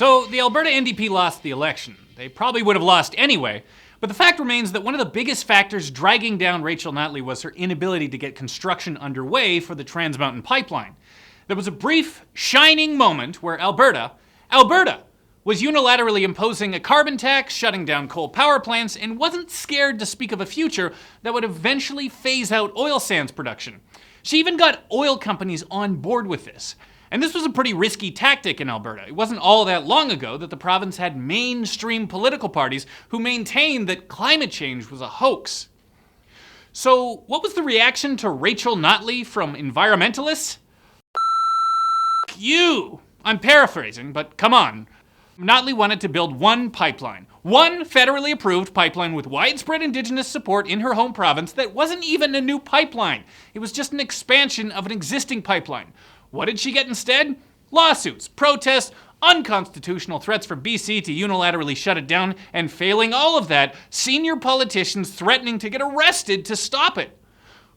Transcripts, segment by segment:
So the Alberta NDP lost the election. They probably would have lost anyway, but the fact remains that one of the biggest factors dragging down Rachel Notley was her inability to get construction underway for the Trans Mountain Pipeline. There was a brief, shining moment where Alberta, was unilaterally imposing a carbon tax, shutting down coal power plants, and wasn't scared to speak of a future that would eventually phase out oil sands production. She even got oil companies on board with this. And this was a pretty risky tactic in Alberta. It wasn't all that long ago that the province had mainstream political parties who maintained that climate change was a hoax. So what was the reaction to Rachel Notley from environmentalists? You! I'm paraphrasing, but come on. Notley wanted to build one pipeline. One federally approved pipeline with widespread Indigenous support in her home province that wasn't even a new pipeline. It was just an expansion of an existing pipeline. What did she get instead? Lawsuits, protests, unconstitutional threats from BC to unilaterally shut it down, and failing all of that, senior politicians threatening to get arrested to stop it.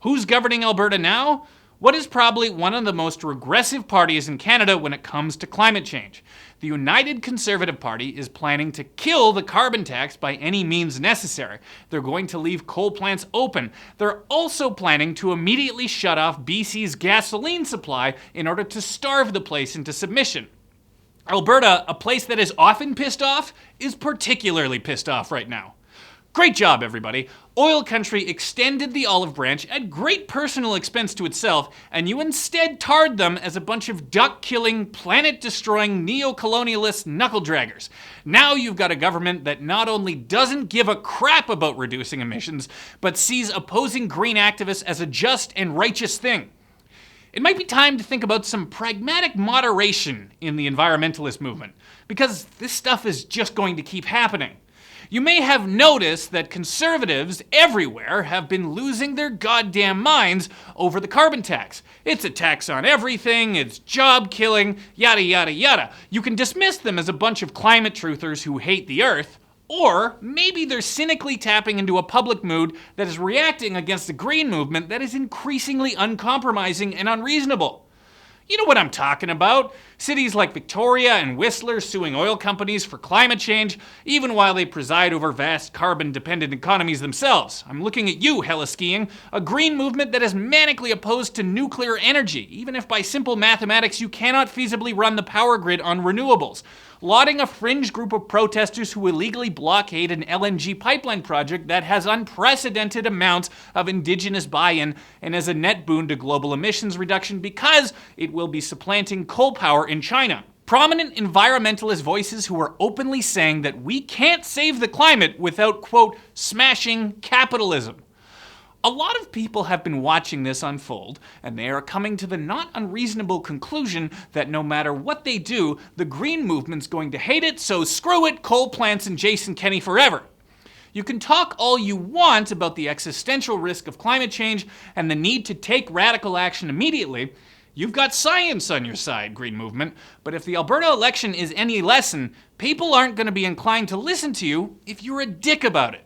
Who's governing Alberta now? What is probably one of the most regressive parties in Canada when it comes to climate change. The United Conservative Party is planning to kill the carbon tax by any means necessary. They're going to leave coal plants open. They're also planning to immediately shut off BC's gasoline supply in order to starve the place into submission. Alberta, a place that is often pissed off, is particularly pissed off right now. Great job, everybody. Oil country extended the olive branch at great personal expense to itself, and you instead tarred them as a bunch of duck-killing, planet-destroying, neo-colonialist knuckle-draggers. Now you've got a government that not only doesn't give a crap about reducing emissions, but sees opposing green activists as a just and righteous thing. It might be time to think about some pragmatic moderation in the environmentalist movement, because this stuff is just going to keep happening. You may have noticed that conservatives everywhere have been losing their goddamn minds over the carbon tax. It's a tax on everything, it's job killing, yada yada yada. You can dismiss them as a bunch of climate truthers who hate the earth, or maybe they're cynically tapping into a public mood that is reacting against the green movement that is increasingly uncompromising and unreasonable. You know what I'm talking about. Cities like Victoria and Whistler suing oil companies for climate change, even while they preside over vast carbon-dependent economies themselves. I'm looking at you, hella skiing, a green movement that is manically opposed to nuclear energy, even if by simple mathematics you cannot feasibly run the power grid on renewables. Lauding a fringe group of protesters who illegally blockade an LNG pipeline project that has unprecedented amounts of Indigenous buy-in and is a net boon to global emissions reduction because it will be supplanting coal power in China. Prominent environmentalist voices who are openly saying that we can't save the climate without, quote, smashing capitalism. A lot of people have been watching this unfold, and they are coming to the not unreasonable conclusion that no matter what they do, the green movement's going to hate it, so screw it, coal plants and Jason Kenney forever. You can talk all you want about the existential risk of climate change and the need to take radical action immediately. You've got science on your side, green movement, but if the Alberta election is any lesson, people aren't going to be inclined to listen to you if you're a dick about it.